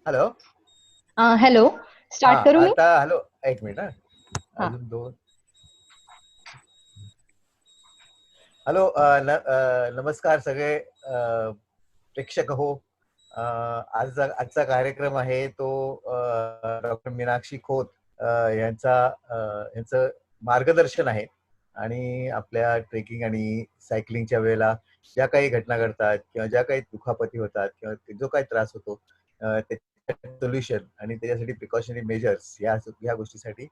Hello. Hello. हा, start करू मी? आता हॅलो. एक मिनिट. हा. अजून दोन. हॅलो. नमस्कार सगळे प्रेक्षक हो. आजचा कार्यक्रम आहे तो डॉक्टर मीनाक्षी खोत यांचं मार्गदर्शन आहे. आणि आपल्या ट्रेकिंग आणि सायकलिंगच्या वेळेला ज्या काही घटना घडतात किंवा ज्या काही दुखापती होतात किंवा जो काही त्रास होतो, त्याच्या सोल्युशन आणि त्याच्यासाठी प्रिकॉशनरी मेजर्स या गोष्टीसाठी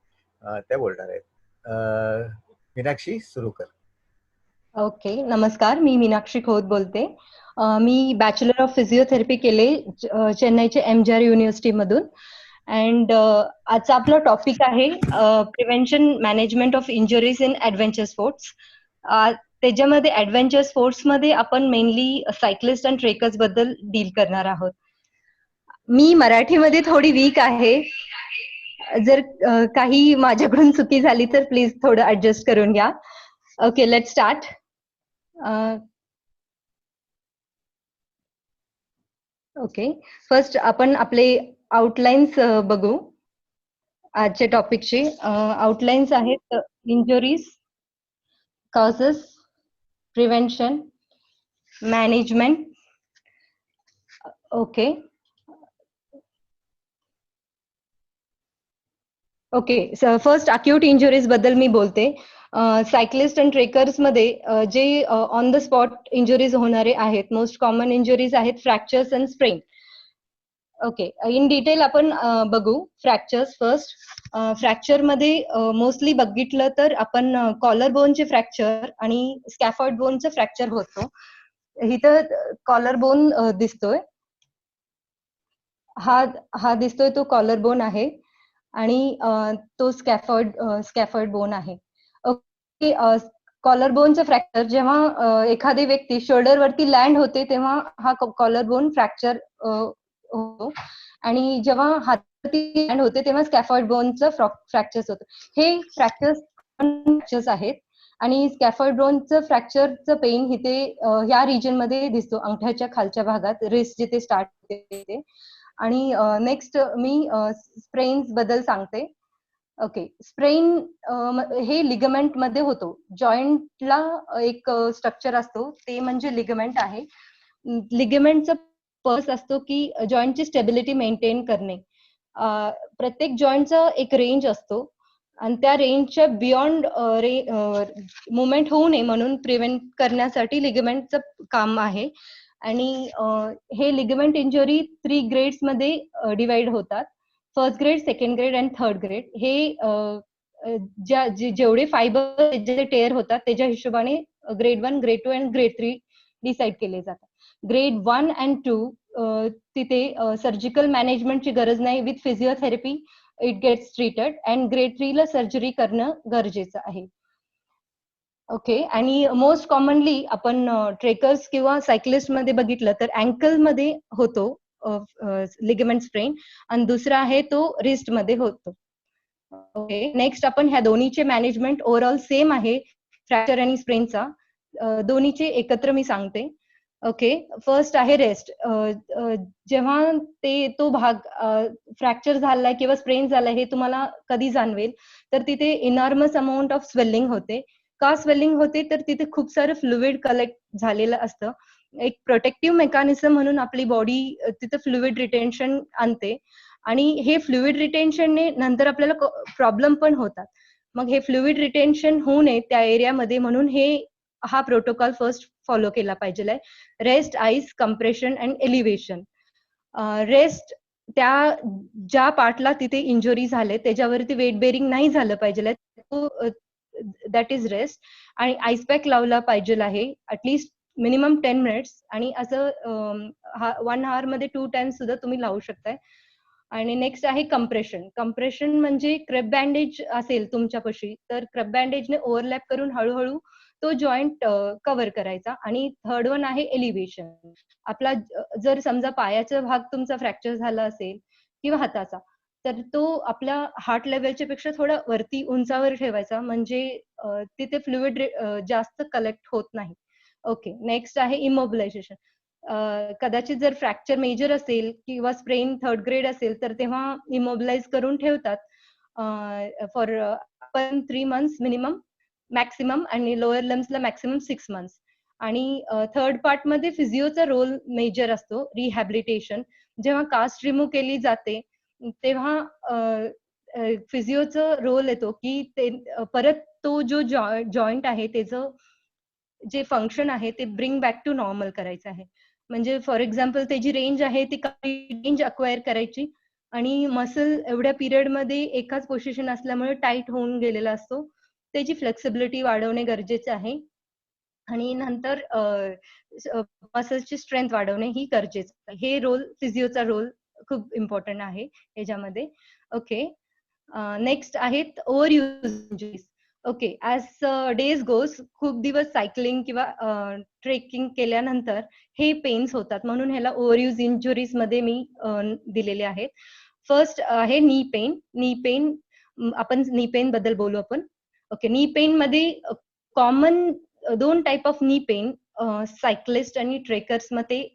त्या बोलणार आहेत. मीनाक्षी, सुरू कर. ओके. नमस्कार, मी मीनाक्षी खोत बोलते. मी बॅचलर ऑफ फिजिओथेरपी केले चेन्नईच्या एमजीआर युनिव्हर्सिटी मधून. अँड आजचा आपला टॉपिक आहे prevention management of injuries in adventure sports. त्याच्यामध्ये ऍडव्हेंचर स्पोर्ट्स मध्ये आपण मेनली सायकलिस्ट अँड ट्रेकर्स बद्दल डील करणार आहोत. मी मराठीमध्ये थोडी वीक आहे. जर काही माझ्याकडून चुकी झाली तर प्लीज थोडं ऍडजस्ट करून घ्या. Okay, let start. Okay, first आपण आपले आउटलाईन्स बघू. आजच्या टॉपिकचे आउटलाईन्स आहेत injuries, causes, prevention, management. Okay okay first acute injuries बद्दल मी बोलते. सायकलिस्ट अँड ट्रेकर्स मध्ये जे ऑन द स्पॉट इंजुरीज होणारे आहेत, मोस्ट कॉमन इंजुरीज आहेत fractures and sprain. Okay, in detail आपण बघू. Fractures first. फ्रॅक्चर मध्ये मोस्टली बघितलं तर आपण कॉलर बोनचे फ्रॅक्चर आणि स्कॅफॉल्ड बोनचं फ्रॅक्चर होतो. इथं कॉलर बोन दिसतोय. हा दिसतोय तो कॉलर बोन आहे आणि तो स्कॅफॉल्ड बोन आहे. ओके, कॉलर बोनचं फ्रॅक्चर जेव्हा एखादी व्यक्ती शोल्डर वरती लँड होते तेव्हा हा कॉलर बोन फ्रॅक्चर होतो, आणि जेव्हा हातावरती लँड होते तेव्हा स्कॅफॉल्ड बोनचं फ्रॅक्चर्स होतं. हे फ्रॅक्चर्स आहेत. आणि स्कॅफॉल्ड बोनचं फ्रॅक्चरचं पेन इथे ह्या रिजन मध्ये दिसतो, अंगठ्याच्या खालच्या भागात, रिस्ट जिथे स्टार्ट होते. आणि नेक्स्ट मी स्प्रेन्स बद्दल सांगते. ओके, स्प्रेन हे लिगमेंट मध्ये होतो. जॉईंटला एक स्ट्रक्चर असतो, ते म्हणजे लिगमेंट आहे. लिगमेंटचा पर्पज असतो की जॉईंटची स्टेबिलिटी मेंटेन करणे. प्रत्येक जॉईंटचा एक रेंज असतो आणि त्या रेंजच्या बियॉन्ड मुवमेंट होऊ नये म्हणून प्रिव्हेंट करण्यासाठी लिगमेंटचं काम आहे. आणि हे लिगमेंट इंजुरी 3 ग्रेड्स मध्ये डिवाइड होतात. First grade, second grade and third grade. हे जेवढे फायबर जे टेअर होतात त्याच्या हिशोबाने grade 1, grade 2 and grade 3 decide केले जातात. ग्रेड 1 अँड 2 तिथे सर्जिकल मॅनेजमेंटची गरज नाही. With physiotherapy it gets treated. And grade 3 ला सर्जरी करणं गरजेचं आहे. ओके, आणि मोस्ट कॉमनली आपण ट्रेकर्स किंवा सायकलिस्ट मध्ये बघितलं तर अँकल मध्ये होतो लिगमेंट स्प्रेन, आणि दुसरा आहे तो रिस्ट मध्ये होतो. ओके, नेक्स्ट आपण ह्या दोन्हीचे मॅनेजमेंट ओव्हरऑल सेम आहे फ्रॅक्चर आणि स्प्रेनचा. दोन्हीचे एकत्र मी सांगते. ओके, फर्स्ट आहे रेस्ट. जेव्हा तो भाग फ्रॅक्चर झालाय किंवा स्प्रेन झालाय हे तुम्हाला कधी जाणवेल तर तिथे इनॉर्मस अमाऊंट ऑफ स्वेलिंग होते. का स्वेलिंग होते तर तिथे खूप सारं फ्लुइड कलेक्ट झालेलं असतं. एक प्रोटेक्टिव्ह मेकॅनिझम म्हणून आपली बॉडी तिथे फ्लुइड रिटेन्शन आणते, आणि हे फ्लुइड रिटेन्शनने नंतर आपल्याला प्रॉब्लेम पण होतात. मग हे फ्लुइड रिटेन्शन होऊ नये त्या एरियामध्ये म्हणून हा प्रोटोकॉल फर्स्ट फॉलो केला पाहिजे. Rest, ice, compression and elevation. Rest, त्या ज्या पार्टला तिथे इंजुरी झाले त्याच्यावरती वेट बेरिंग नाही झालं पाहिजे, दॅट इज रेस्ट. आणि आईस पॅक लावला पाहिजे आहे ऍटलीस्ट मिनिमम 10 मिनिट्स, आणि असं 1 आवर मध्ये 2 टाइम्स सुद्धा तुम्ही लावू शकताय. आणि नेक्स्ट आहे कम्प्रेशन. कम्प्रेशन म्हणजे क्रेप बँडेज असेल तुमच्यापाशी तर क्रेप बँडेजने ओव्हरलॅप करून हळूहळू तो जॉईंट कव्हर करायचा. आणि थर्ड वन आहे एलिव्हेशन. आपला जर समजा पायाचा भाग तुमचा फ्रॅक्चर झाला असेल किंवा हाताचा, तर तो आपल्या हार्ट लेवलच्या पेक्षा थोडा वरती उंचावर ठेवायचा, म्हणजे तिथे फ्लुइड जास्त कलेक्ट होत नाही. ओके, नेक्स्ट आहे इमोबिलायझेशन. कदाचित जर फ्रॅक्चर मेजर असेल किंवा स्प्रेन 3rd ग्रेड असेल तर तेव्हा इमोबिलाइज करून ठेवतात फॉर पण 3 मंथ्स मिनिमम मॅक्सिमम आणि लोअर लम्सला मॅक्सिमम 6 मंथ्स. आणि थर्ड पार्ट मध्ये फिजिओचा रोल मेजर असतो, रिहॅबिलिटेशन. जेव्हा कास्ट रिमूव्ह केली जाते तेव्हा फिजिओचा रोल येतो की ते परत तो जो जॉईंट आहे त्याचं जे फंक्शन आहे ते ब्रिंग बॅक टू नॉर्मल करायचं आहे. म्हणजे फॉर एक्झाम्पल त्याची रेंज आहे ती रेंज अक्वायर करायची आणि मसल एवढ्या पिरियडमध्ये एकाच पोझिशन असल्यामुळे टाईट होऊन गेलेला असतो. त्याची फ्लेक्सिबिलिटी वाढवणे गरजेचे आहे आणि नंतर मसल्सची स्ट्रेंथ वाढवणे ही गरजेचं आहे. हे रोल फिजिओचा रोल खूप इम्पॉर्टंट आहे ह्याच्यामध्ये. ओके, नेक्स्ट आहेत over use injuries. Okay, as days goes खूप दिवस सायकलिंग किंवा ट्रेकिंग केल्यानंतर हे पेन्स होतात, म्हणून ह्याला ओव्हरयूज इंजुरीज मध्ये मी दिलेले आहेत. फर्स्ट आहे नी पेन. नी पेन, आपण नी पेन बद्दल बोलू आपण. ओके, नी पेन मध्ये common 2 type of knee pain cyclist आणि ट्रेकर्स मध्ये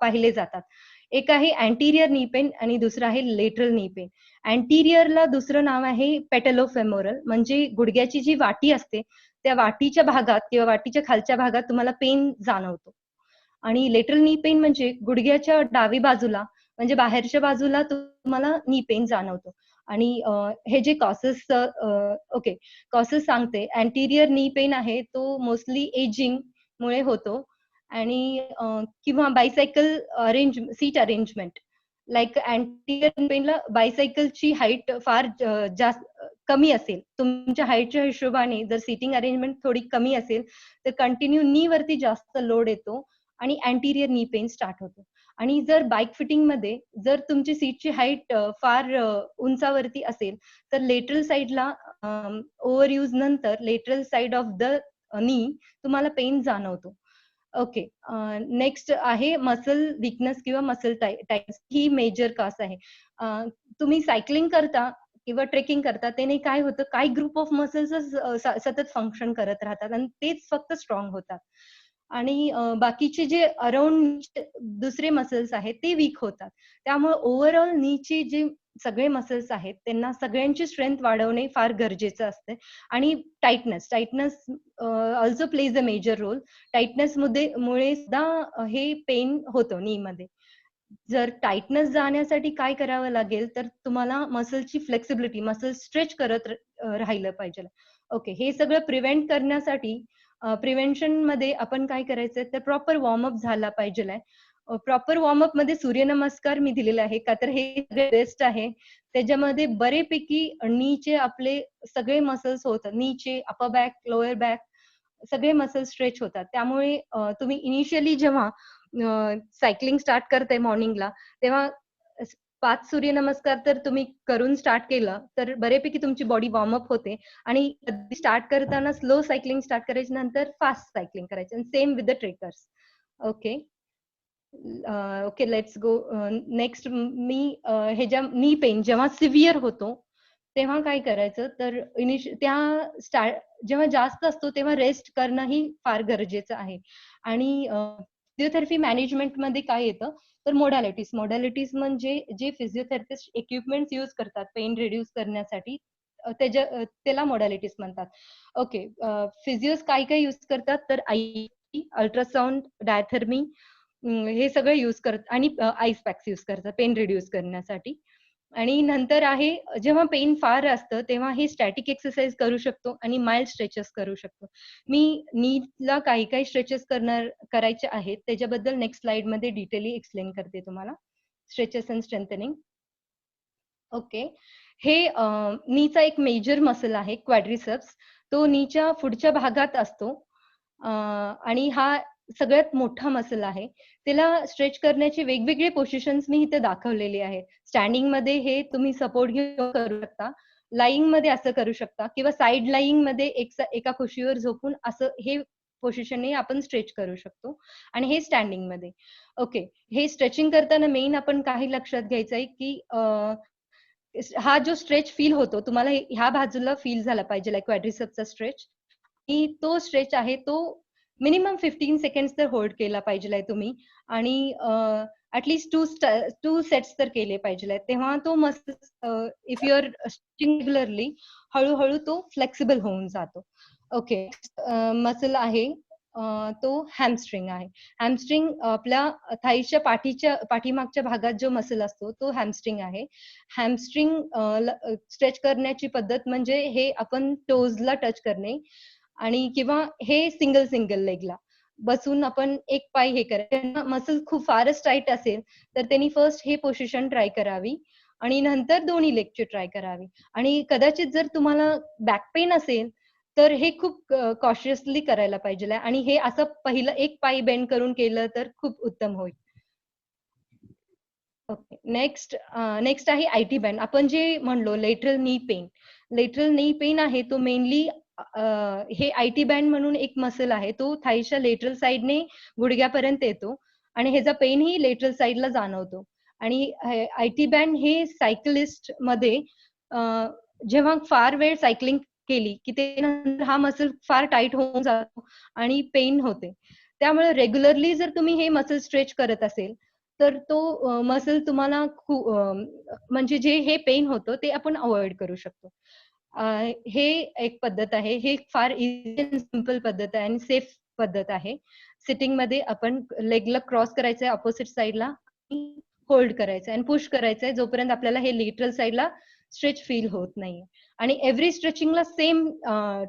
पाहिले जातात. एक आहे अँटीरियर नी पेन आणि दुसरं आहे लेटरल नी पेन. अँटीरियरला दुसरं नाव आहे पेटलोफेमोरल, म्हणजे गुडघ्याची जी वाटी असते त्या वाटीच्या भागात किंवा वाटीच्या खालच्या भागात तुम्हाला पेन जाणवतो. आणि लेटरल नी पेन म्हणजे गुडघ्याच्या डावी बाजूला म्हणजे बाहेरच्या बाजूला तुम्हाला नी पेन जाणवतो. आणि हे जे कॉसेस ओके कॉसेस सांगते, अँटीरियर नी पेन आहे तो मोस्टली एजिंग मुळे होतो आणि किंवा bicycle seat arrangement. Like anterior पेनला बायसायकलची हाईट फार जास्त कमी असेल, तुमच्या हाईटच्या हिशोबाने जर सीटिंग अरेंजमेंट थोडी कमी असेल तर कंटिन्यू नी वरती जास्त लोड येतो आणि अँटीरियर नी पेन स्टार्ट होतो. आणि जर बाईक फिटिंग मध्ये जर तुमची सीटची हाईट फार उंचावरती असेल तर लेटरल साईडला ओव्हर यूज नंतर lateral side of the knee तुम्हाला पेन जाणवतो. ओके, नेक्स्ट आहे मसल विकनेस किंवा मसल टाइटनेस. ही मेजर कॉज आहे. तुम्ही सायकलिंग करता किंवा ट्रेकिंग करता त्याने काय होतं, काही ग्रुप ऑफ मसल्स सतत फंक्शन करत राहतात आणि तेच फक्त स्ट्रॉंग होतात आणि बाकीचे जे अराउंड दुसरे मसल्स आहेत ते वीक होतात. त्यामुळे ओव्हरऑल नीची जे सगळे मसल्स आहेत त्यांना सगळ्यांची स्ट्रेंथ वाढवणे फार गरजेचं असते. आणि tightness also plays a major role. Tightness मुळे सुद्धा हे पेन होतं नी मध्ये. जर टाइटनेस जाण्यासाठी काय करावं लागेल तर तुम्हाला मसलची फ्लेक्सिबिलिटी, मसल स्ट्रेच करत राहिलं पाहिजे. ओके, हे सगळं प्रिव्हेंट करण्यासाठी प्रिव्हेन्शन मध्ये आपण काय करायचं तर प्रॉपर वॉर्मअप झाला पाहिजे. प्रॉपर वॉर्मअप मध्ये सूर्यनमस्कार मी दिलेला आहे का तर हे बेस्ट आहे. त्याच्यामध्ये बरेपैकी नीचे आपले सगळे मसल्स होतात, नीचे अपर बॅक लोअर बॅक सगळे मसल स्ट्रेच होतात. त्यामुळे तुम्ही इनिशियली जेव्हा सायकलिंग स्टार्ट करताय मॉर्निंगला तेव्हा 5 सूर्यनमस्कार तर तुम्ही करून स्टार्ट केलं तर बरेपैकी तुमची बॉडी वॉर्मअप होते. आणि स्टार्ट करताना स्लो सायकलिंग स्टार्ट करायची, नंतर फास्ट सायकलिंग करायची. आणि same with the trekkers. Okay, okay let's go next. मी ह्याच्या नी पेन जेव्हा सिव्हिअर होतो तेव्हा काय करायचं तर जेव्हा जास्त असतो तेव्हा रेस्ट करणं ही फार गरजेचं आहे. आणि फिजिओथेरपी मॅनेजमेंट मध्ये काय येतं तर मोडॅलिटीज म्हणजे जे फिजिओथेरपिस्ट इक्विपमेंट्स यूज करतात पेन रिड्यूस करण्यासाठी त्याला मोडॅलिटीज म्हणतात. ओके, फिजिओज काय काय यूज करतात तर अल्ट्रासाऊंड, डायथर्मी हे सगळं यूज करतात आणि आईस पॅक्स यूज करतात पेन रिड्यूस करण्यासाठी. आणि नंतर आहे जेव्हा पेन फार असतं तेव्हा हे स्टॅटिक एक्सरसाइज करू शकतो आणि माइल्ड स्ट्रेचेस करू शकतो. मी नीला काही काही स्ट्रेचेस करायचे आहेत त्याच्याबद्दल नेक्स्ट स्लाइड मध्ये डिटेली एक्सप्लेन करते तुम्हाला. Stretches and strengthening. ओके, हे नीचा एक मेजर मसल आहे क्वाड्रिसेप्स. तो नीच्या पुढच्या भागात असतो आणि हा सगळ्यात मोठा मसल आहे. त्याला स्ट्रेच करण्याचे वेगवेगळे पोझिशन्स मी इथे दाखवलेले आहेत. स्टँडिंग मध्ये हे तुम्ही सपोर्ट घेऊन करू शकता, लाईंग मध्ये असं करू शकता किंवा साईड लाईंग मध्ये एका खुशीवर झोपून असं हे पोझिशनने आपण स्ट्रेच करू शकतो. आणि हे स्टँडिंग मध्ये. ओके, हे स्ट्रेचिंग करताना मेन आपण काही लक्षात घ्यायचं आहे की हा जो स्ट्रेच फील होतो तुम्हाला ह्या बाजूला फील झाला पाहिजे लाईक क्वाड्रिसेप्सचा स्ट्रेच. आणि तो स्ट्रेच आहे तो मिनिमम 15 सेकंड्स तर होल्ड केला पाहिजे तुम्ही आणि ॲटलीस्ट 2 सेट्स तर केले पाहिजे. तेव्हा तो muscle if you are stretching regularly हळू-हळू तो फ्लेक्सिबल होऊन जातो. ओके. मसल आहे तो हॅमस्ट्रिंग आहे. हॅमस्ट्रिंग आपल्या थाईच्या पाठीमागच्या भागात जो मसल असतो तो हॅमस्ट्रिंग आहे. हॅमस्ट्रिंग स्ट्रेच करण्याची पद्धत म्हणजे हे आपण टोजला टच करणे आणि किंवा हे सिंगल लेगला बसून आपण एक पाय हे करायचं. मसल खूप फारच टाईट असेल तर त्यांनी फर्स्ट हे पोझिशन ट्राय करावी आणि नंतर दोन्ही लेगची ट्राय करावी. आणि कदाचित जर तुम्हाला बॅक पेन असेल तर हे खूप कॉशियसली करायला पाहिजे आणि हे असं पहिलं एक पाय बेंड करून केलं तर खूप उत्तम होईल. ओके. नेक्स्ट आहे आयटी बँड. आपण जे म्हणलो लेटरल नी पेन. लेटरल नी पेन आहे तो मेनली हे आयटी बँड म्हणून एक मसल आहे. तो थाईच्या लेटरल साइडने गुडघ्यापर्यंत येतो आणि ह्याचा पेन ही लेटरल साइडला जाणवतो. आणि आयटी बँड हे सायकलिस्टमध्ये जेव्हा फार वेळ सायकलिंग केली की ते नंतर हा मसल फार टाईट होऊन जातो आणि पेन होते. त्यामुळे रेग्युलरली जर तुम्ही हे मसल स्ट्रेच करत असेल तर तो मसल तुम्हाला म्हणजे जे हे पेन होतं ते आपण अव्हॉइड करू शकतो. हे एक पद्धत आहे. हे फार इझी अँड सिंपल पद्धत आहे आणि सेफ पद्धत आहे. सिटिंगमध्ये आपण लेगला क्रॉस करायचंय अपोझिट साइडला आणि होल्ड करायचंय आणि पुश करायचंय जोपर्यंत आपल्याला हे लेटरल साइडला स्ट्रेच फील होत नाहीये. आणि एव्हरी स्ट्रेचिंगला सेम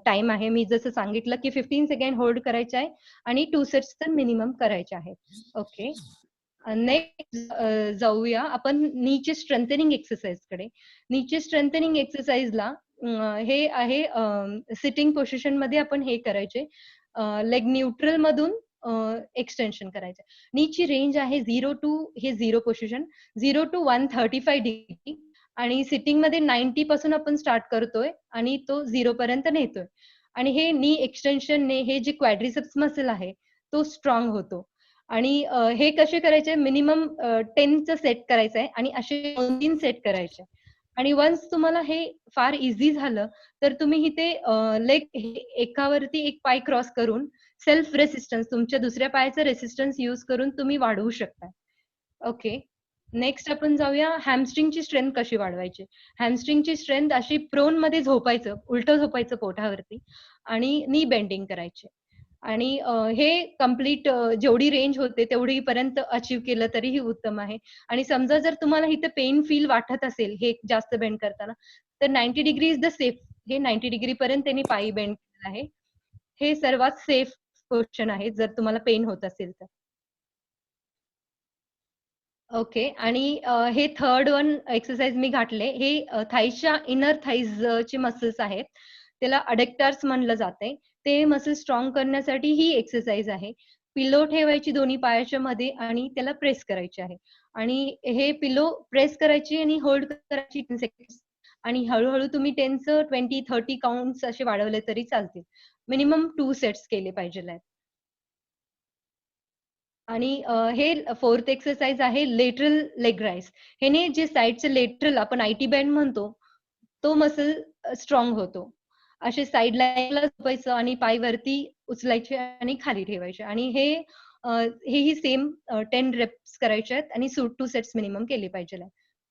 टाईम आहे. मी जसं सांगितलं की 15 सेकंड होल्ड करायचे आहे आणि 2 सेट्स तर मिनिमम करायचे आहेत. ओके. नेक्स्ट जाऊया आपण नीचे स्ट्रेंथनिंग एक्सरसाइजकडे. नीचे स्ट्रेंथनिंग एक्सरसाइजला हे आहे सिटिंग पोझिशनमध्ये आपण हे करायचे लेग न्यूट्रल मधून एक्सटेन्शन करायचं. नीची रेंज आहे 0 टू हे 0 पोझिशन 0 टू 135 डिग्री आणि सिटिंगमध्ये 90 पासून आपण स्टार्ट करतोय आणि तो 0 पर्यंत नेतोय. आणि हे नी एक्सटेन्शनने हे जे क्वाड्रिसेप्स मसल आहे तो स्ट्रॉंग होतो. आणि हे कसे करायचे मिनिमम 10चं सेट करायचं आहे आणि असे 2-3 सेट करायचे. आणि वन्स तुम्हाला हे फार इझी झालं तर तुम्ही इथे लेग एकावरती एक पाय क्रॉस करून सेल्फ रेसिस्टन्स तुमच्या दुसऱ्या पायाचा रेसिस्टन्स यूज करून तुम्ही वाढवू शकता. ओके. नेक्स्ट आपण जाऊया हॅमस्ट्रिंगची स्ट्रेंथ कशी वाढवायची. हॅमस्ट्रिंगची स्ट्रेंथ अशी प्रोनमध्ये झोपायचं, उलटं झोपायचं पोटावरती आणि नी बेंडिंग करायचे. आणि हे कंप्लीट जेवढी रेंज होते तेवढीपर्यंत अचीव्ह केलं तरीही उत्तम आहे. आणि समजा जर तुम्हाला इथे पेन फील वाटत असेल हे जास्त बेंड करताना तर 90 डिग्री इज द सेफ. हे 90 डिग्री पर्यंत त्यांनी पायी बेंड केलं आहे. हे सर्वात सेफ पोझिशन आहे जर तुम्हाला पेन होत असेल तर. ओके. आणि हे थर्ड वन एक्सरसाइज मी घातले. हे थाईच्या इनर थाईजचे मसल्स आहेत. त्याला अडक्टर्स म्हणलं जाते. ते मसल स्ट्रॉंग करण्यासाठी ही एक्सरसाइज आहे. पिलो ठेवायची दोन्ही पायाच्या मध्ये आणि त्याला प्रेस करायचे आहे. आणि हे पिलो प्रेस करायची आणि होल्ड करायची 10 सेकंड्स आणि हळू-हळू तुम्ही 10चं 20-30 काउंट्स असे वाढवले तरी चालतील. मिनिमम 2 सेट्स केले पाहिजेल. आणि हे फोर्थ एक्सरसाइज आहे लेटरल लेग राईज. ह्याने जे साइडचे लेटरल आपण आयटी बँड म्हणतो, तो मसल स्ट्रॉंग होतो. असे साइड लाईनला झोपायचं आणि पाय वरती उचलायचे आणि खाली ठेवायचे आणि हेही सेम 10 रेप्स करायचे आहेत आणि 2 सेट्स मिनिमम केले पाहिजे.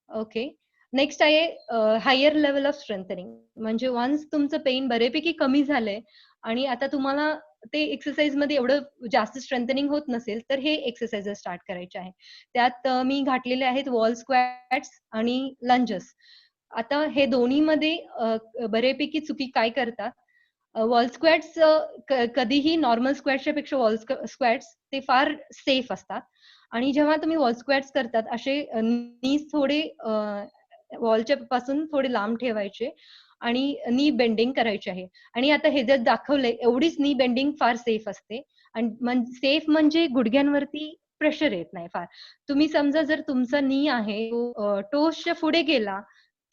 ओके. नेक्स्ट आहे हायर लेव्हल ऑफ स्ट्रेंथनिंग. म्हणजे वन्स तुमचं पेन बऱ्यापैकी कमी झालंय आणि आता तुम्हाला ते एक्सरसाइजमध्ये एवढं जास्त स्ट्रेंथनिंग होत नसेल, तर हे एक्सरसाइजेस स्टार्ट करायचे आहे. त्यात मी घातलेले आहेत वॉल स्क्वॅट्स आणि लंजेस. आता हे दोन्हीमध्ये बऱ्यापैकी चुकी काय करतात, वॉल स्क्वॅट्स कधीही नॉर्मल स्क्वॅट्सच्या पेक्षा वॉल स्क्वॅट्स ते फार सेफ असतात. आणि जेव्हा तुम्ही वॉल स्क्वॅट्स करतात असे नीज थोडे वॉलच्या पासून थोडे लांब ठेवायचे आणि नी बेंडिंग करायची आहे. आणि आता हे जर दाखवलंय एवढीच नी बेंडिंग फार सेफ असते आणि सेफ म्हणजे गुडघ्यांवरती प्रेशर येत नाही फार. तुम्ही समजा जर तुमचा नी आहे टोसच्या पुढे गेला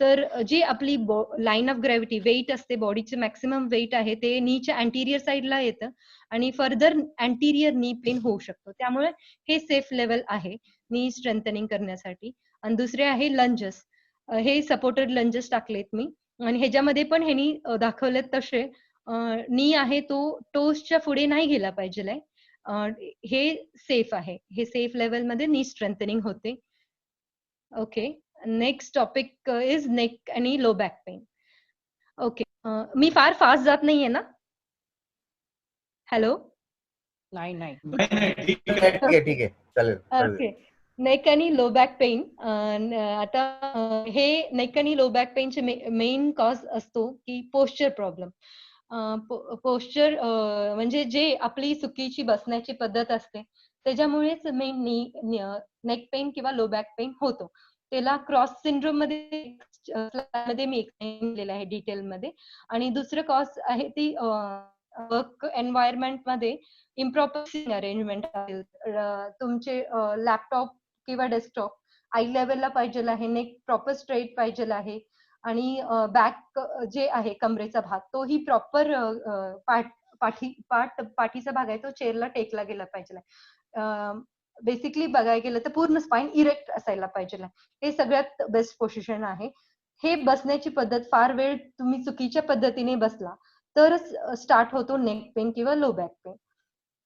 तर जी आपली लाईन ऑफ ग्रॅव्हिटी वेट असते बॉडीचे मॅक्सिमम वेट आहे ते नीच्या अँटिरियर साइडला येतं आणि फर्दर अँटिरियर नी पेन होऊ शकतो. त्यामुळे हे सेफ लेवल आहे नी स्ट्रेंथनिंग करण्यासाठी. आणि दुसरे आहे लंजेस. हे सपोर्टेड लंजेस टाकलेत मी आणि ह्याच्यामध्ये पण ह्यांनी दाखवलेत तसे नी आहे तो टोसच्या पुढे नाही गेला पाहिजे. हे सेफ आहे. हे सेफ लेवलमध्ये नी स्ट्रेंथनिंग होते. Okay. Next topic is neck आणि लो बॅक पेन. ओके. मी फार फास्ट जात नाहीये ना? हॅलो? नाही नाही ठीक आहे ठीक आहे चालेल. ओके. नेक आणि लो बॅक पेन. आता हे नेक आणि लो बॅक पेनचे मेन कॉज असतो की पोश्चर प्रॉब्लेम. पोश्चर म्हणजे जे आपली चुकीची बसण्याची पद्धत असते त्याच्यामुळेच मेन नेक पेन किंवा लो बॅक पेन होतो. त्याला क्रॉस सिंड्रोम मध्ये मी एक्सप्लेन केलेलं आहे डिटेल मध्ये. आणि दुसरं कॉज आहे ती वर्क एन्व्हायरमेंट मध्ये इम्प्रॉपर सीटिंग अरेंजमेंट असेल. तुमचे लॅपटॉप किंवा डेस्कटॉप आय लेवलला पाहिजे आहे, नेक प्रॉपर स्ट्रेट पाहिजे आहे आणि बॅक जे आहे कमरेचा भाग तोही प्रॉपर पाठीचा भाग आहे तो चेअरला टेकला गेला पाहिजे. बेसिकली बघायला गेलं तर पूर्ण स्पाइन इरेक्ट असायला पाहिजे. हे सगळ्यात बेस्ट पोझिशन आहे. हे बसण्याची पद्धत फार वेळ तुम्ही चुकीच्या पद्धतीने बसला तरच स्टार्ट होतो नेक पेन किंवा लो बॅक पेन.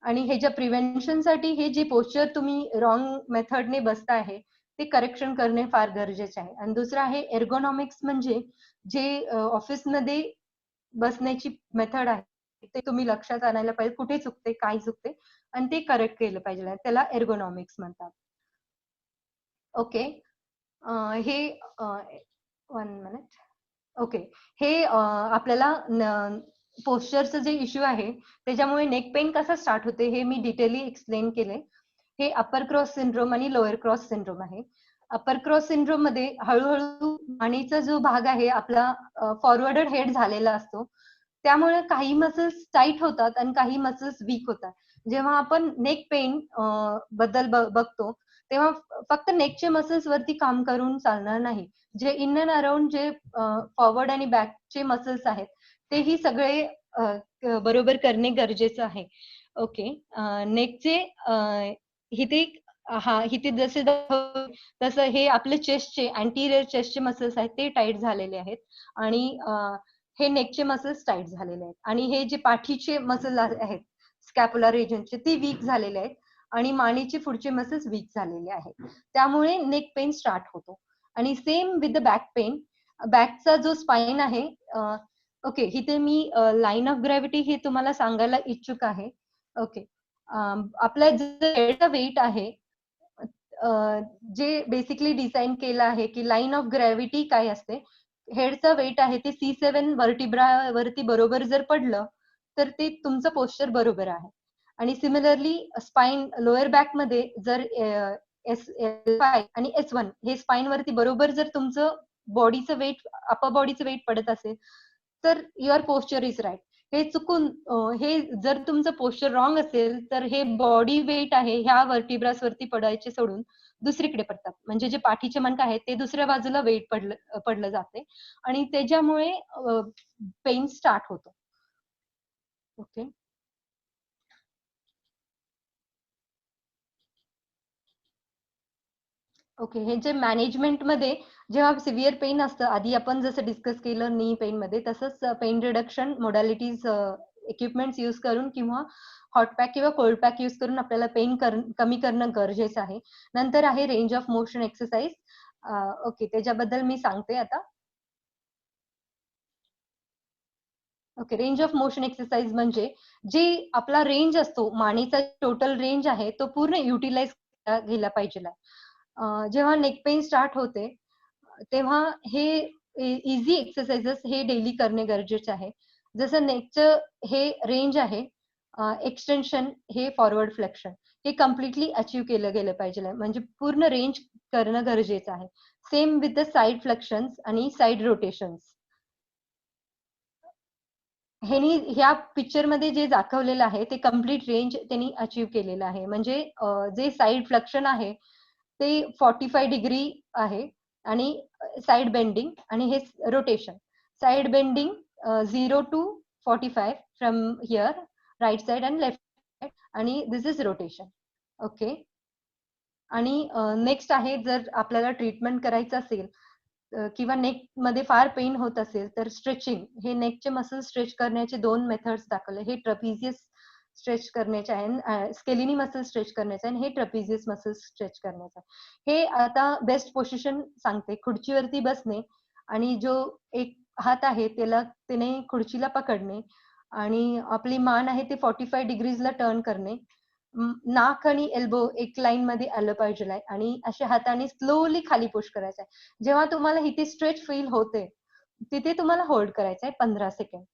आणि ह्याच्या प्रिव्हेन्शनसाठी हे जे पोस्चर तुम्ही रॉंग मेथडने बसता आहे ते करेक्शन करणे फार गरजेचे आहे. आणि दुसरं आहे एर्गोनॉमिक्स, म्हणजे जे ऑफिसमध्ये बसण्याची मेथड आहे ते तुम्ही लक्षात आणायला पाहिजे, कुठे चुकते काय चुकते आणि ते करेक्ट केलं पाहिजे. त्याला एर्गोनॉमिक्स म्हणतात. ओके. हे 1 मिनिट. ओके. हे आपल्याला पोस्चरचं जे इश्यू आहे त्याच्यामुळे नेक पेन कसा स्टार्ट होते हे मी डिटेली एक्सप्लेन केले. हे अपर क्रॉस सिंड्रोम आणि लोअर क्रॉस सिंड्रोम आहे. अपर क्रॉस सिंड्रोम मध्ये हळूहळू मानेचा जो भाग आहे आपला फॉरवर्डेड हेड झालेला असतो, त्यामुळे काही मसल्स टाईट होतात आणि काही मसल्स वीक होतात. जेव्हा आपण नेक पेन बद्दल बघतो तेव्हा फक्त नेकचे मसल्स वरती काम करून चालणार नाही. जे इन अँड अराउंड जे फॉरवर्ड आणि बॅकचे मसल्स आहेत तेही सगळे बरोबर करणे गरजेचं आहे. ओके. नेकचे इथे जसे तसं हे आपले चेस्टचे अँटीरियर चेस्टचे मसल्स आहेत ते टाईट झालेले आहेत आणि हे नेकचे मसल्स टाईट झालेले आहेत. आणि हे जे पाठीचे मसल आहेत स्कॅपुलर रिजनचे ते वीक झालेले आहेत आणि मानेचे पुढचे मसल्स वीक झालेले आहेत. त्यामुळे नेक पेन स्टार्ट होतो. आणि same with the back pain, बॅकचा जो स्पाइन आहे, ओके, इथे मी लाईन ऑफ ग्रॅव्हिटी हे तुम्हाला सांगायला इच्छुक आहे. ओके. आपला जे हेडचा वेट आहे जे बेसिकली डिझाईन केलं आहे की लाईन ऑफ ग्रॅव्हिटी काय असते, हेडचा वेट आहे ते C7 वर्टिब्रा वरती बरोबर जर पडलं तर ते तुमचं पोस्चर बरोबर आहे. आणि सिमिलरली स्पाइन लोअर बॅक मध्ये जर L5 आणि S1 हे स्पाइन वरती बरोबर जर तुमचं बॉडीचं वेट अपर बॉडीचं वेट पडत असेल तर युअर पोस्चर इज राईट. हे चुकून हे जर तुमचं पोस्चर रॉंग असेल तर हे बॉडी वेट आहे ह्या वर्टिब्रास वरती पडायचे सोडून दुसरीकडे पडतात. म्हणजे जे पाठीचे मणका आहेत ते दुसऱ्या बाजूला वेट पडलं जाते आणि त्याच्यामुळे पेन स्टार्ट होतो. ओके. ओके. हे जे मॅनेजमेंटमध्ये जेव्हा सिव्हिअर पेन असतं, आधी आपण जसं डिस्कस केलं नी पेन मध्ये, तसंच pen reduction modalities equipments use करून किंवा हॉट पॅक किंवा कोल्ड पॅक यूज करून आपल्याला पेन कमी करणं गरजेचं आहे. नंतर आहे range of motion exercise. Okay, त्याच्याबद्दल मी सांगते आता. Okay. Range of motion exercise म्हणजे जे आपला रेंज असतो, मानेचा टोटल रेंज आहे तो पूर्ण युटिलाइज गेला पाहिजे. जेव्हा नेक पेन स्टार्ट होते तेव्हा हे इझी एक्सरसाइजेस हे डेली करणे गरजेचे आहे. जसं नेकचं हे रेंज आहे, एक्सटेन्शन हे फॉरवर्ड फ्लेक्शन हे कम्प्लिटली अचीव केलं गेलं पाहिजे, म्हणजे पूर्ण रेंज करणं गरजेचं आहे. सेम विथ द साइड फ्लेक्शन्स आणि साइड रोटेशन्स. ह्या पिक्चर मध्ये जे दाखवलेलं आहे ते कम्प्लीट रेंज त्यांनी अचीव केलेलं आहे. म्हणजे जे साइड फ्लेक्शन आहे ते 45 डिग्री आहे आणि साइड बेंडिंग आणि हे rotation. Side bending 0 to 45 from here right side and left side आणि दिस इज रोटेशन. ओके. आणि नेक्स्ट आहे जर आपल्याला ट्रीटमेंट करायचं असेल किंवा नेक मध्ये फार पेन होत असेल तर स्ट्रेचिंग, हे नेकचे मसल स्ट्रेच करण्याचे 2 मेथड्स दाखवले. हे ट्रॅपिझियस स्ट्रेच करण्याचे आहे, स्केलिनी मसल स्ट्रेच करण्याचे आहे, आणि हे ट्रॅपिझियस मसल स्ट्रेच करण्याचे आहे. हे आता बेस्ट पोझिशन सांगते. खुर्चीवरती बसणे आणि जो एक हात आहे त्याने खुर्चीला पकडणे आणि आपली मान आहे ते 45 डिग्रीजला टर्न करणे. नाक आणि एल्बो एक लाईन मध्ये आलं पाहिजे आणि अशा हाताने स्लोली खाली पुश करायचं आहे. जेव्हा तुम्हाला इथे स्ट्रेच फील होते तिथे तुम्हाला होल्ड करायचं आहे 15 सेकंड.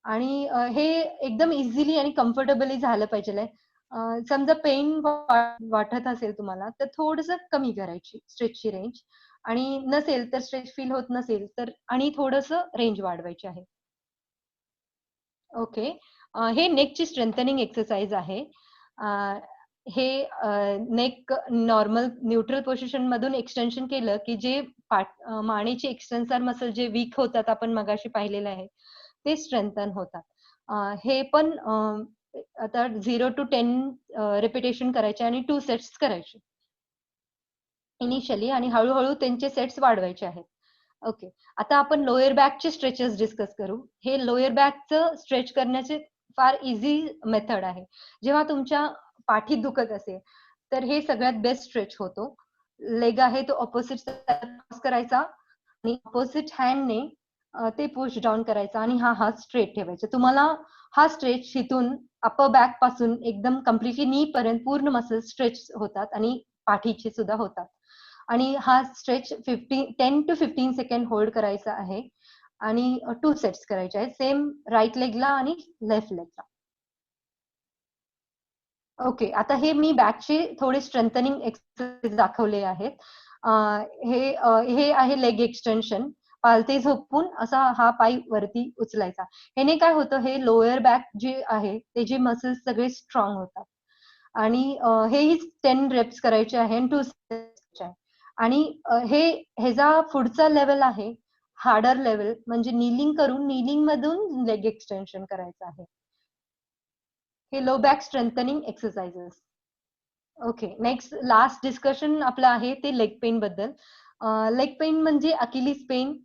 आणि हे एकदम इझिली आणि कम्फर्टेबली झालं पाहिजे. समजा पेन वाटत असेल तुम्हाला तर थोडंसं कमी करायची स्ट्रेचची रेंज, आणि नसेल तर स्ट्रेच फील होत नसेल तर आणि थोडंसं रेंज वाढवायची आहे. ओके. हे नेकची स्ट्रेंथनिंग एक्सरसाइज आहे. हे नेक नॉर्मल न्यूट्रल पोझिशन मधून एक्सटेन्शन केलं की जे मानेचे एक्सटेन्सर मसल जे वीक होतात, आपण मगाशी पाहिलेलं आहे, ते स्ट्रेंथन होतात. हे पण आता 0 to 10 रिपिटेशन करायचे आणि 2 सेट्स करायचे इनिशियली, आणि हळूहळू त्यांचे सेट्स वाढवायचे आहेत. ओके. आता आपण लोअर बॅकचे स्ट्रेचेस डिस्कस करू. हे लोअर बॅकचं स्ट्रेच करण्याचे फार इझी मेथड आहे. जेव्हा तुमच्या पाठीत दुखत असेल तर हे सगळ्यात बेस्ट स्ट्रेच होतो. लेग आहे तो ऑपोजिट क्रॉस करायचा आणि ऑपोजिट हँडने ते पुश डाऊन करायचा आणि हा हात स्ट्रेट ठेवायचा. तुम्हाला हा स्ट्रेच इथून अपर बॅक पासून एकदम कम्प्लिटली नी पर्यंत पूर्ण मसल स्ट्रेच होतात आणि पाठीचे सुद्धा होतात. आणि हा स्ट्रेच 10 to 15 सेकंड होल्ड करायचा आहे आणि 2 सेट्स करायचे आहेत, सेम राईट लेगला आणि लेफ्ट लेगला. ओके. आता हे मी बॅकचे थोडे स्ट्रेंथनिंग एक्सरसाइज दाखवले आहेत. हे आहे लेग एक्सटेन्शन. पालथे झोपून असा हा पाय वरती उचलायचा. ह्याने काय होतं, हे लोअर बॅक जे आहे ते जे मसल्स सगळे स्ट्रॉंग होतात. आणि हेही 10 रेप्स करायचे आहे आणि 2 सेट्स आहे. आणि ह्याचा पुढचा लेवल आहे हार्डर लेवल, म्हणजे नीलिंग करून नीलिंग मधून लेग एक्सटेन्शन करायचं आहे. हे low back strengthening exercises. Okay. Next last discussion आपलं आहे ते लेग पेन बद्दल. लेग पेन म्हणजे अकिलीस पेन,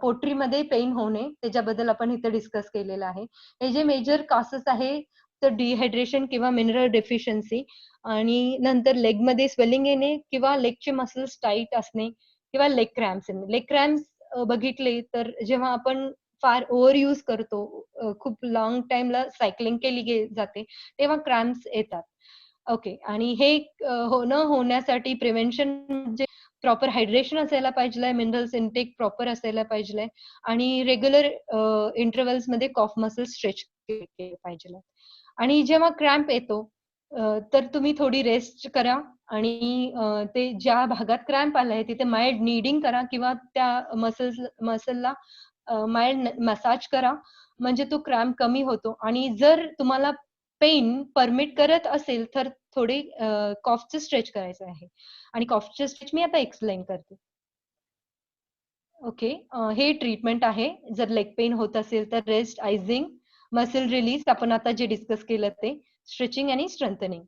पोटरीमध्ये पेन होणे, त्याच्याबद्दल आपण इथे डिस्कस केलेलं आहे. हे जे मेजर कॉसेस आहे तर डिहायड्रेशन किंवा मिनरल डेफिशियन्सी, आणि नंतर लेगमध्ये स्वेलिंग येणे किंवा लेगचे मसल्स टाईट असणे किंवा लेग क्रॅम्प्स येणे. लेग क्रॅम्प्स बघितले तर जेव्हा आपण फार ओव्हर यूज करतो, खूप लॉंग टाइमला सायकलिंग केली जाते तेव्हा क्रॅम्प्स येतात. ओके. आणि हे होण्यासाठी प्रिव्हेन्शन म्हणजे प्रॉपर हायड्रेशन असायला पाहिजे, मिनरल्स इनटेक प्रॉपर असायला पाहिजे आणि रेग्युलर इंटरव्हल्स मध्ये कॉफ मसल स्ट्रेच केले पाहिजे. आणि जेव्हा क्रॅम्प येतो तर तुम्ही थोडी रेस्ट करा आणि ते ज्या भागात क्रॅम्प आलाय तिथे माइल्ड नीडिंग करा किंवा त्या मसलला माइल्ड मसाज करा, म्हणजे तो क्रॅम्प कमी होतो. आणि जर तुम्हाला पेन परमिट करत असेल तर थोडे कॉफचे स्ट्रेच करायचं आहे, आणि कॉफचे स्ट्रेच मी आता एक्सप्लेन करते. ओके. हे ट्रीटमेंट आहे. जर लेग पेन होत असेल तर रेस्ट, आयझिंग, मसल रिलीज, आपण आता जे डिस्कस केलं ते, स्ट्रेचिंग आणि स्ट्रेंथनिंग.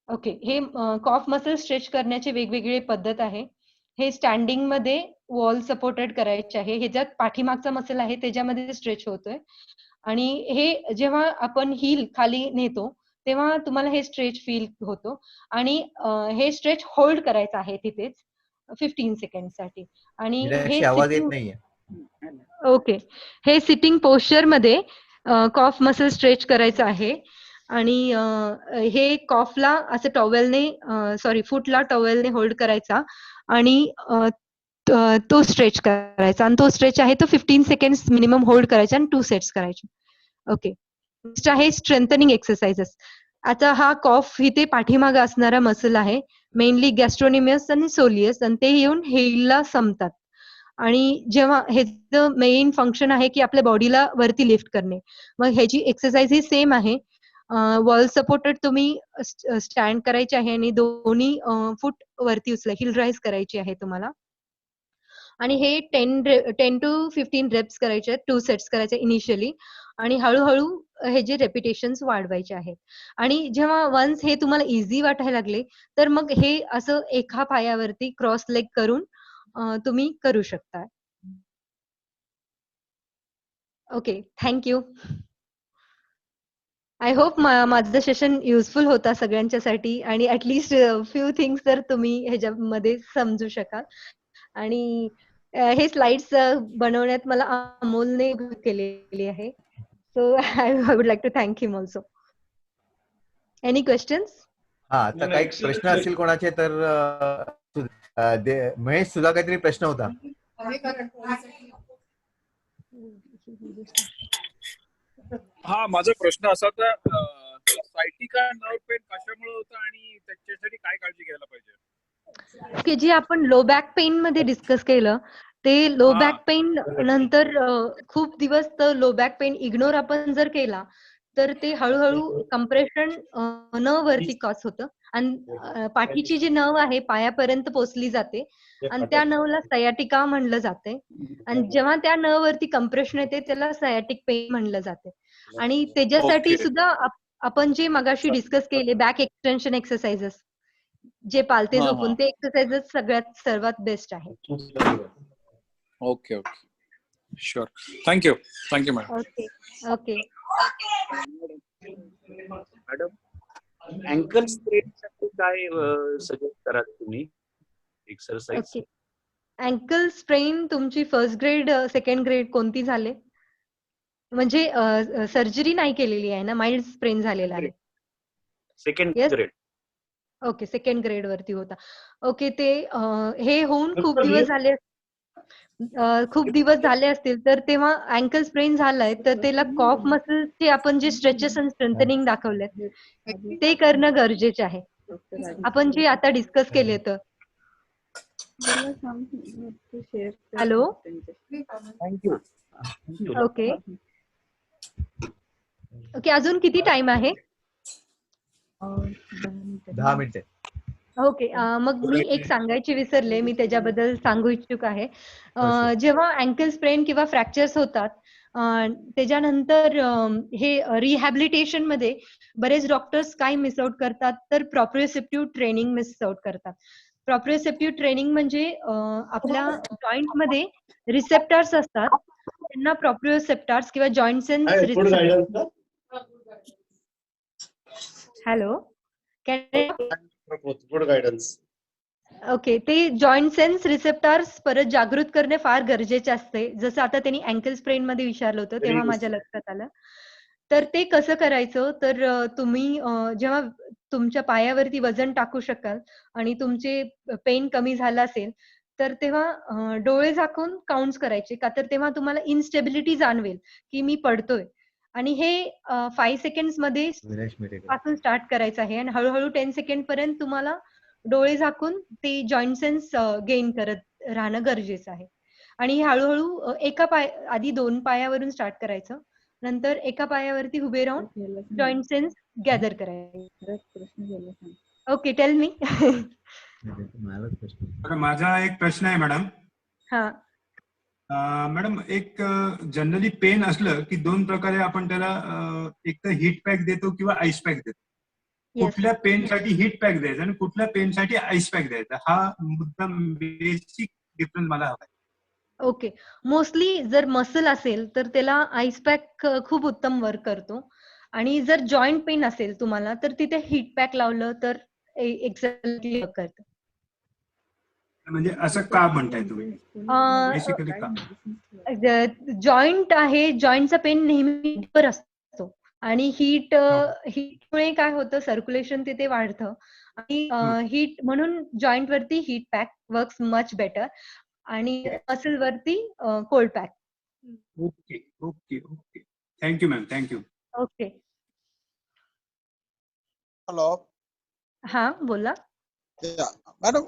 ओके. हे कॉफ मसल स्ट्रेच करण्याचे वेगवेगळे पद्धत आहे. हे स्टँडिंग मध्ये वॉल सपोर्टेड करायचे आहे. ह्याच्यात पाठीमागचा मसल आहे त्याच्यामध्ये स्ट्रेच होतोय, आणि हे जेव्हा आपण हील खाली नेतो तेव्हा तुम्हाला हे स्ट्रेच फील होतो, आणि हे स्ट्रेच होल्ड करायचं आहे तिथेच 15 सेकंडसाठी. आणि हे मीनाक्षी, आवाज येत सिटिंग. नाहीये. ओके. हे सिटिंग पोश्चर मध्ये कॉफ मसल स्ट्रेच करायचं आहे, आणि हे कॉफला असं फुटला टॉवेलने होल्ड करायचा आणि तो स्ट्रेच करायचा, आणि तो स्ट्रेच आहे तो 15 सेकंड्स मिनिमम होल्ड करायचा आणि 2 सेट्स करायचे. ओके. नेक्स्ट आहे स्ट्रेंथनिंग एक्सरसाइजेस. आता हा कॉफ इथे पाठीमागे असणारा मसल आहे, मेनली गॅस्ट्रोनिमियस आणि सोलियस, आणि ते येऊन हेलला संपतात. आणि जेव्हा ह्याचं मेन फंक्शन आहे की आपल्या बॉडीला वरती लिफ्ट करणे. मग ह्याची एक्सरसाइज ही सेम आहे. वॉल सपोर्टेड तुम्ही स्टँड करायचे आहे आणि दोन्ही फूट वरती उचला, हिल राईज करायची आहे तुम्हाला. आणि हे 10 to 15 रेप्स करायचे आहेत, 2 सेट्स करायचे इनिशियली. आणि हळूहळू हे जे रेपिटेशन्स वाढवायचे आहेत. आणि जेव्हा वन्स हे तुम्हाला इझी वाटायला लागले, तर मग हे असं एका पायावरती क्रॉस लेग करून तुम्ही करू शकता. Okay, thank you. I hope माझं सेशन युजफुल होता सगळ्यांच्यासाठी आणि ॲटलीस्ट फ्यू थिंग्स तर तुम्ही ह्याच्यामध्ये समजू शकाल. आणि हे स्लाइड्स बनवण्यात मला अमोलने मदत केलेली आहे. So I would like to thank him also. Any questions? हा, आता काही प्रश्न असतील कोणाचे तर महेश, तुझा काहीतरी प्रश्न होता. हा, माझा प्रश्न असा होता, सायटिका नर्व पेन कशामुळे होतं आणि त्याच्यासाठी काय काळजी घ्यायला पाहिजे? ओके, जे आपण लो बॅक पेन मध्ये डिस्कस केलं, ते लो हा. बॅक पेन नंतर खूप दिवस लो बॅक पेन इग्नोर आपण जर केला, तर ते हळूहळू कंप्रेशन नर्व वरती कॉज होतं आणि पाठीची जी नर्व आहे पायापर्यंत पोचली जाते आणि त्या नर्वला सयाटिका म्हणलं जाते. आणि जेव्हा त्या नर्व वरती कंप्रेशन येते त्याला सयाटिक पेन म्हणलं जाते. आणि त्याच्यासाठी Okay. सुद्धा आपण जे मगाशी डिस्कस केले बॅक एक्सटेन्शन एक्सरसाइजेस, जे पालते हा, झोपून, हा. ते एक्सरसाइजेस सर्वात बेस्ट आहे. Okay okay, sure. Thank you madam. Okay okay. Madam, ankle strain साठी काय सजेस्ट कराल तुम्ही एक्सरसाइज? ओके, अँकल स्ट्रेन तुमची फर्स्ट ग्रेड सेकंड ग्रेड कोणती झाले? म्हणजे सर्जरी नाही केलेली आहे ना, माइल्ड स्प्रेन झालेला आहे. Second yes. Grade. Okay, second grade वरती होता. ओके, ते हे होऊन खूप दिवस झाले असतील, तर तेव्हा अँकल स्प्रेन झालाय तर त्याला कॉफ मसलचे आपण जे स्ट्रेचेस आणि स्ट्रेंथनिंग दाखवलेत ते करणं गरजेचे आहे. आपण जे आता डिस्कस केले तर. हॅलो. थँक्यू. ओके ओके, अजून किती टाइम आहे? 10 मिनिटे. ओके, मग मी एक सांगायची विसरले, मी त्याच्याबद्दल सांगू इच्छुक आहे. जेव्हा अँकल स्प्रेन किंवा फ्रॅक्चर्स होतात, त्याच्यानंतर हे रिहॅबिलिटेशन मध्ये बरेच डॉक्टर्स काय मिस आउट करतात, तर प्रॉप्रिओसेप्टिव्ह ट्रेनिंग मिस आउट करतात. प्रॉप्रिओसेप्टिव्ह ट्रेनिंग म्हणजे आपल्या जॉईंट मध्ये रिसेप्टर्स असतात, त्यांना प्रॉप्रिओसेप्टर्स किंवा joint sense hello, good guidance. Okay, ते जॉईंट सेन्स रिसेप्टर्स परत जागृत करणे फार गरजेचे असते. जसं आता त्यांनी अँकल स्प्रेन मध्ये विचारलं होतं तेव्हा माझ्या लक्षात आलं. तर ते कसं करायचं, तर तुम्ही जेव्हा तुमच्या पायावरती वजन टाकू शकाल आणि तुमचे पेन कमी झाला असेल, तर तेव्हा डोळे झाकून काउंट्स करायचे, का तर तेव्हा तुम्हाला इनस्टेबिलिटी जाणवेल की मी पडतोय. आणि हे 5 सेकंड्स मध्ये विनेश मेटे. पासून स्टार्ट करायचं आहे आणि हळूहळू 10 सेकंड पर्यंत तुम्हाला डोळे झाकून ते जॉईंट सेन्स गेन करत राहणं गरजेचं आहे. आणि हळूहळू आधी 2 पायावरून स्टार्ट करायचं, नंतर एका पायावरती उभे राहून जॉईंट सेन्स गॅदर करायचं. Okay, tell me. माझा एक प्रश्न आहे मॅडम. हा मॅडम, एक जनरली पेन असलं की 2 प्रकारे आपण त्याला एक तर हीट पॅक देतो किंवा आईस पॅक देतो. कुठल्या पेनसाठी हीट पॅक द्यायचा आणि कुठल्या पेनसाठी आईस पॅक द्यायचा, हा मुद्दा बेसिक डिफरन्स मला हवा आहे. ओके, मोस्टली जर मसल असेल तर त्याला आईस पॅक खूप उत्तम वर्क करतो. आणि जर जॉईंट पेन असेल तुम्हाला, तर तिथे हीट पॅक लावलं तर एक्झॅक्टली वर्क करतं. म्हणजे असं का म्हणताय तुम्ही? बेसिकली का? जॉईंट आहे, जॉईंटचा पेन नेहमी वर असतो आणि हीटमुळे काय होतं, सर्क्युलेशन तिथे वाढतं आणि हीट म्हणून जॉईंट वरती heat pack works much better आणि मसल वरती cold pack. Okay okay okay, thank you ma'am, thank you. Okay. Hello. हा, बोला. Yeah, madam.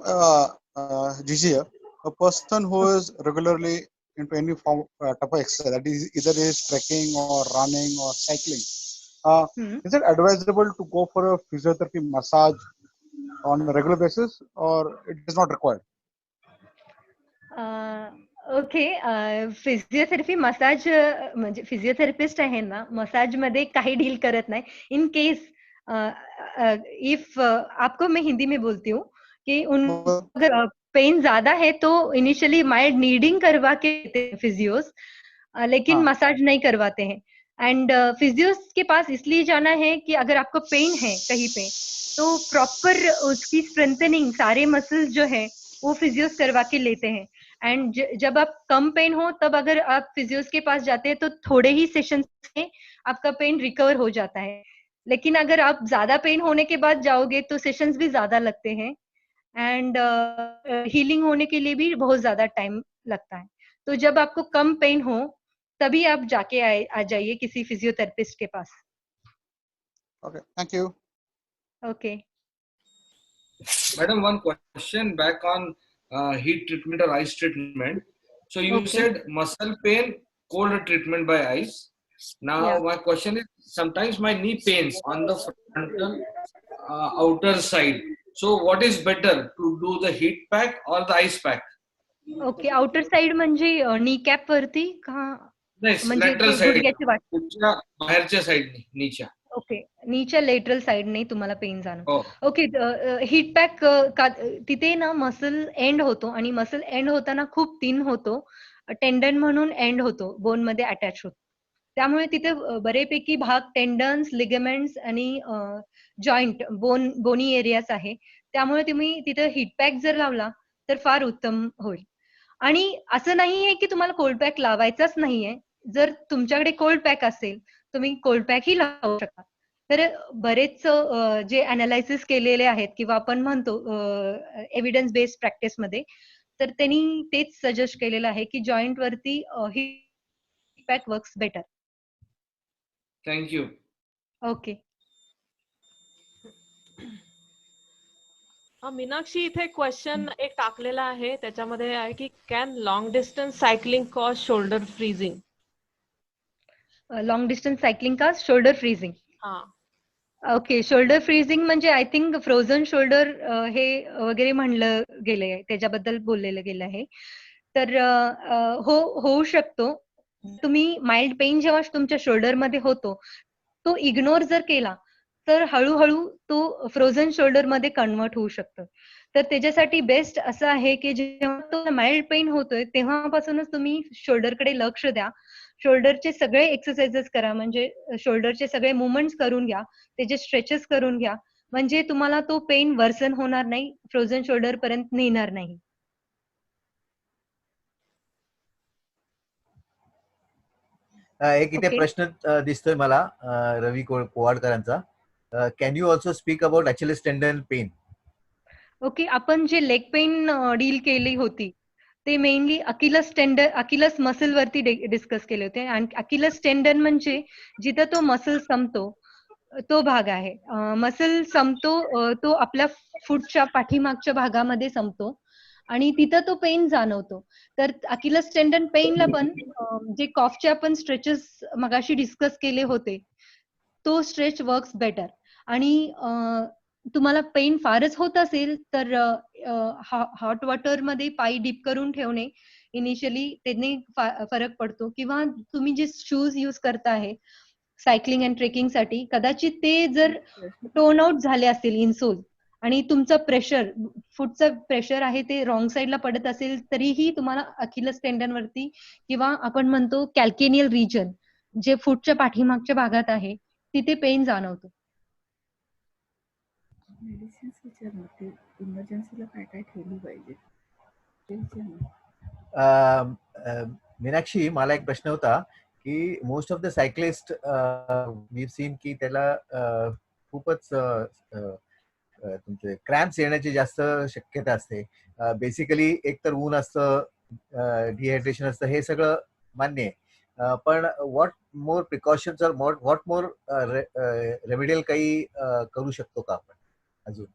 Gigi here. A person who is regularly into any form type of exercise, that is either is trekking or running or cycling, is it advisable to go for a physiotherapy massage on a regular basis, or it is not required? Okay. Physiotherapy massage म्हणजे physiotherapist आहे ना, मसाजमध्ये काही deal करत नाही. In case if आपको मैं हिंदी में बोलती हूँ कि उन अगर पेन ज्यादा है तो इनिशियली माइल्ड नीडिंग करवा के देते हैं फिजियोस, लेकिन हाँ। मसाज नहीं करवाते हैं. एंड फिजियोस के पास इसलिए जाना है कि अगर आपको पेन है कहीं पे तो प्रॉपर उसकी स्ट्रेंथनिंग सारे मसल्स जो है वो फिजियोस करवा के लेते हैं. एंड जब आप कम पेन हो तब अगर आप फिजियोस के पास जाते हैं तो थोड़े ही सेशंस में आपका पेन रिकवर हो जाता है. लेकिन अगर आप ज्यादा पेन होने के बाद जाओगे तो सेशंस भी ज्यादा लगते हैं एंड हीलिंग होने के लिए भी बहुत ज्यादा टाइम लगता है. तो जब आपको कम पेन हो तभी आप जाके आ जाइए किसी physiotherapist K pass. Okay, thank you. Okay. Madam, one question back on heat treatment or ice treatment. So you Okay. said muscle pain, cold treatment by ice. Now Yeah. my question is, sometimes my knee pains on the frontal outer side. So what is better, to do the heat pack or the ice pack? Okay. Outer side म्हणजे नी cap वरती का नाही, म्हणजे lateral side, गुडघ्याची वाट. बाहेरच्या साईडनी, नीच्या. Okay. नीच्या lateral साइडने तुम्हाला पेन जाणवतो. हो. ओके. हीट पॅक तिथे ना मसल एंड होतो आणि मसल एंड होताना खूप थिन होतो, टेंडन म्हणून एंड होतो, बोन मध्ये अटॅच होतो. त्यामुळे तिथे बरेपैकी भाग टेंडन्स, लिगामेंट्स आणि जॉईंट बोनी एरियाज आहे. त्यामुळे तुम्ही तिथे हीट पॅक जर लावला तर फार उत्तम होईल. आणि असं नाहीये की तुम्हाला कोल्ड पॅक लावायचाच नाहीये. जर तुमच्याकडे कोल्ड पॅक असेल तुम्ही कोल्ड पॅक ही लावू शकता. तर बरेच जे अनालायसिस केलेले आहेत किंवा आपण म्हणतो एव्हिडन्स बेस्ड प्रॅक्टिस मध्ये, तर त्यांनी तेच सजेस्ट केलेलं आहे की जॉईंट वरती heat pack works better. Thank you. Okay. Meenakshi, इथे क्वेश्चन एक टाकलेला आहे, त्याच्यामध्ये आहे की can long distance cycling cause shoulder freezing? Long distance cycling का शोल्डर फ्रीजिंग? हा. ओके. शोल्डर फ्रीजिंग म्हणजे आय थिंक फ्रोझन शोल्डर हे वगैरे म्हणलं गेलंय, त्याच्याबद्दल बोललेलं गेलं आहे. तर होऊ शकतो. तुम्ही माइल्ड पेन जेव्हा तुमच्या शोल्डर मध्ये होतो तो इग्नोर जर केला तर हळूहळू तो फ्रोझन शोल्डर मध्ये कन्वर्ट होऊ शकतं. तर त्याच्यासाठी बेस्ट असं आहे की जेव्हा तो माइल्ड पेन होतोय तेव्हापासूनच तुम्ही शोल्डरकडे लक्ष द्या. शोल्डरचे सगळे एक्सरसाइजेस करा, म्हणजे शोल्डरचे सगळे मुवमेंट्स करून घ्या, त्याचे स्ट्रेचेस करून घ्या, म्हणजे तुम्हाला तो पेन वर्सन होणार नाही, फ्रोझन शोल्डर पर्यंत नेणार नाही. एक इथे Okay. प्रश्न दिसतोय मला रवी पोवाडकरांचा. Can you also speak about Achilles tendon pain? Okay. आपण जे लेग पेन डील केली होती ते मेनली अकिलस मसल वरती डिस्कस केले होते. आणि अकिलस टेंडन म्हणजे जिथं तो मसल संपतो तो भाग आहे. मसल संपतो तो आपल्या फूटच्या पाठीमागच्या भागामध्ये संपतो आणि तिथं तो पेन जाणवतो. तर अकिलस टेंडन पेनला पण जे कॉफचे आपण स्ट्रेचेस मगाशी डिस्कस केले होते तो स्ट्रेच वर्क्स बेटर. आणि तुम्हाला पेन फारच होत असेल तर हॉट वॉटर मध्ये पाय डीप करून ठेवणे इनिशियली, त्याने फरक पडतो. किंवा तुम्ही जे शूज यूज करता आहे सायकलिंग अँड ट्रेकिंग साठी, कदाचित ते जर टोन आउट झाले असतील इनसोल आणि तुमचं प्रेशर, फूटचं प्रेशर आहे ते रॉंग साईडला पडत असेल तरीही तुम्हाला अकिलस टेंडन वरती किंवा आपण म्हणतो कॅल्केनियल रिजन जे फूटच्या पाठीमागच्या भागात आहे तिथे पेन जाणवतो. मेडिसिन्स विचारते, इमर्जन्सीला काय काय ठेवली पाहिजे ते विचार. मीनाक्षी, मला एक प्रश्न होता की most of the cyclist we seen की त्याला खूपच तुमचे क्रॅम्प्स येण्याची जास्त शक्यता असते. बेसिकली एक तर ऊन असतं, डिहायड्रेशन असतं, हे सगळं मान्य आहे. पण व्हॉट मोर प्रिकॉशन्स और व्हॉट मोर रेमेडियल काही करू शकतो का आपण अजून?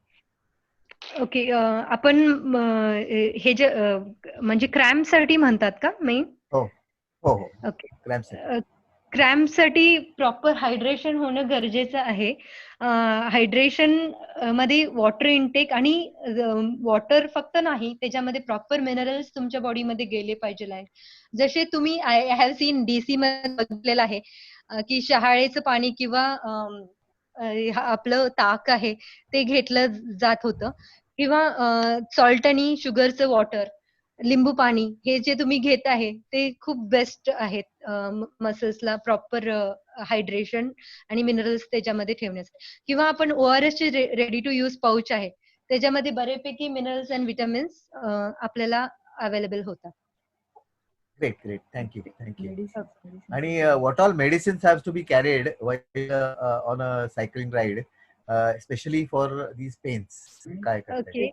ओके. आपण हे जे म्हणजे क्रॅम्प साठी म्हणतात का मेन? हो हो हो. ओके. क्रॅम्प्स. क्रॅम्पसाठी प्रॉपर हायड्रेशन होणं गरजेचं आहे. हायड्रेशन मध्ये वॉटर इनटेक आणि वॉटर फक्त नाही, त्याच्यामध्ये प्रॉपर मिनरल्स तुमच्या बॉडीमध्ये गेले पाहिजे आहे. जसे तुम्ही आय हॅव सीन DC मध्ये बघितलेलं आहे की शहाळेचं पाणी किंवा आपलं ताक आहे ते घेतलं जात होतं, किंवा सॉल्ट आणि शुगरचं वॉटर, लिंबू पाणी, हे जे तुम्ही घेत आहे ते खूप बेस्ट आहेत मसल्सला प्रॉपर हायड्रेशन आणि मिनरल्स त्याच्यामध्ये ठेवण्यासाठी. किंवा आपण ORS चे रेडी टू यूज पाऊच आहे, त्याच्यामध्ये बऱ्यापैकी मिनरल्स अँड विटामिन्स आपल्याला अवेलेबल होतात. Great. Thank you. आणि what all medicines have to be carried while on a cycling ride, especially for these pains? काय करताय?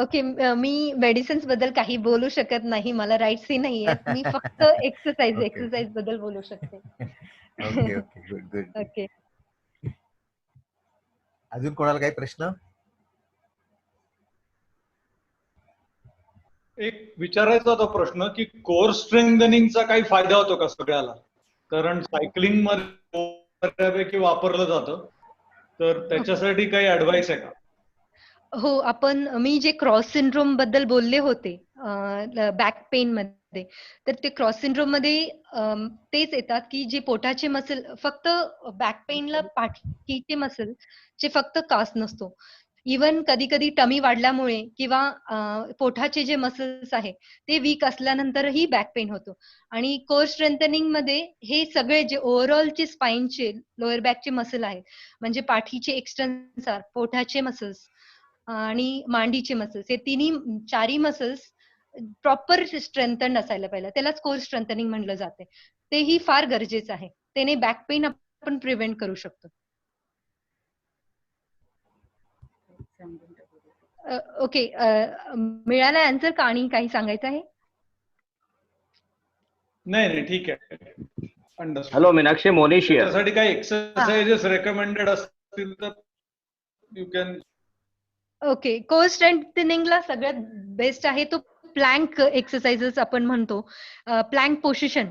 ओके, मी मेडिसिन्स बद्दल काही बोलू शकत नाही, मला राईट्सही नाही आहेत. मी फक्त एक्सरसाइज बद्दल बोलू शकते. Okay, good. ओके. अजून कोणाला काही प्रश्न? एक विचारायचा होता प्रश्न की कोर स्ट्रेंथनिंगचा काही फायदा होतो का सगळ्याला? कारण सायकलिंग मध्ये बऱ्यापैकी वापरलं जातं, तर त्याच्यासाठी काही ऍडवाइस आहे का? हो, मी जे क्रॉस सिंड्रोम बद्दल बोलले होते बॅक पेन मध्ये, तर ते क्रॉस सिंड्रोम मध्ये तेच येतात की जे पोटाचे मसल, फक्त बॅक पेनला पाठीचे मसल जे फक्त कास नसतो. इवन कधी कधी टमी वाढल्यामुळे किंवा पोटाचे जे मसल्स आहे ते वीक असल्यानंतरही बॅक पेन होतो. आणि कोर स्ट्रेंथनिंग मध्ये हे सगळे जे ओव्हरऑलचे स्पाइनचे लोअर बॅकचे मसल आहेत, म्हणजे पाठीचे एक्स्टर्नल, पोटाचे मसल्स आणि मांडीचे मसल्स, हे चारही मसल्स प्रॉपर स्ट्रेंथन असायला पाहिजे. त्यालाच कोर स्ट्रेंथनिंग म्हणलं जाते. तेही फार गरजेचं आहे. त्याने बॅक पेन आपण प्रिव्हेंट करू शकतो. ओके, मिळाला आन्सर का आणि काही सांगायचं आहे? नाही, ठीक आहे. Hello Meenakshi, Monish here. त्यासाठी काही एक्सरसाइजेस रेकमेंडेड असतील तर यू कॅन. ओके, कोर स्ट्रेंथनिंगला सगळ्यात बेस्ट आहे तो प्लँक एक्सरसाइजेस आपण म्हणतो. प्लँक पोझिशन,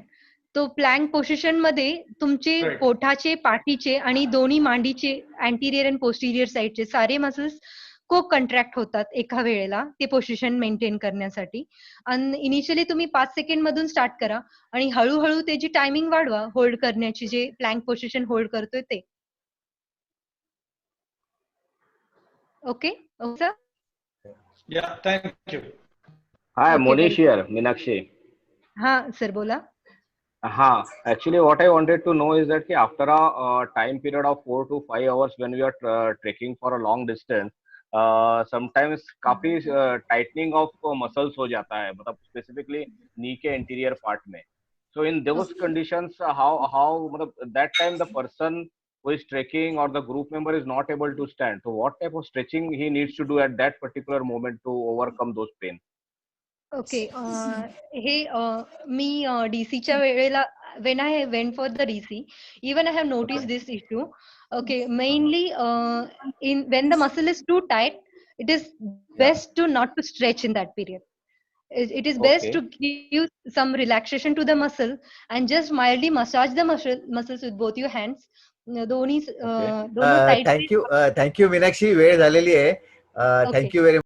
तो प्लँक पोझिशन मध्ये तुमचे पोटाचे, पाठीचे आणि दोन्ही मांडीचे अँटीरियर अँड पोस्टिरियर साइडचे सारे मसल्स को कॉन्ट्रॅक्ट होतात एका वेळेला ते पोझिशन मेंटेन करण्यासाठी. आणि इनिशियली तुम्ही 5 सेकंड मधून स्टार्ट करा आणि हळूहळू त्याची टायमिंग वाढवा होल्ड करण्याची, जे प्लँक पोझिशन होल्ड करतोय ते. Okay sir. Yeah, thank you. Hi, Monish here, Meenakshi. हा सर, बोला. हाँ, actually what I wanted to know is that कि after a time period of 4 to 5 hours when we are trekking for a long distance, sometimes coffee tightening of muscles हो जाता है, मतलब specifically knee के interior part में. So in those conditions, how मतलब that time the person who is trekking or the group member is not able to stand. So what type of stretching he needs to do at that particular moment to overcome those pain? Okay, हे मी डीसीच्या वेळेला when I went for the DC, even I have noticed this issue. Okay, mainly when the muscle is too tight, it is best to not to stretch in that period. It is best to give some relaxation to the muscle and just mildly massage the muscles with both your hands. दोन्ही tight. Thank you Meenakshi, वेळ झालेली आहे. Thank you very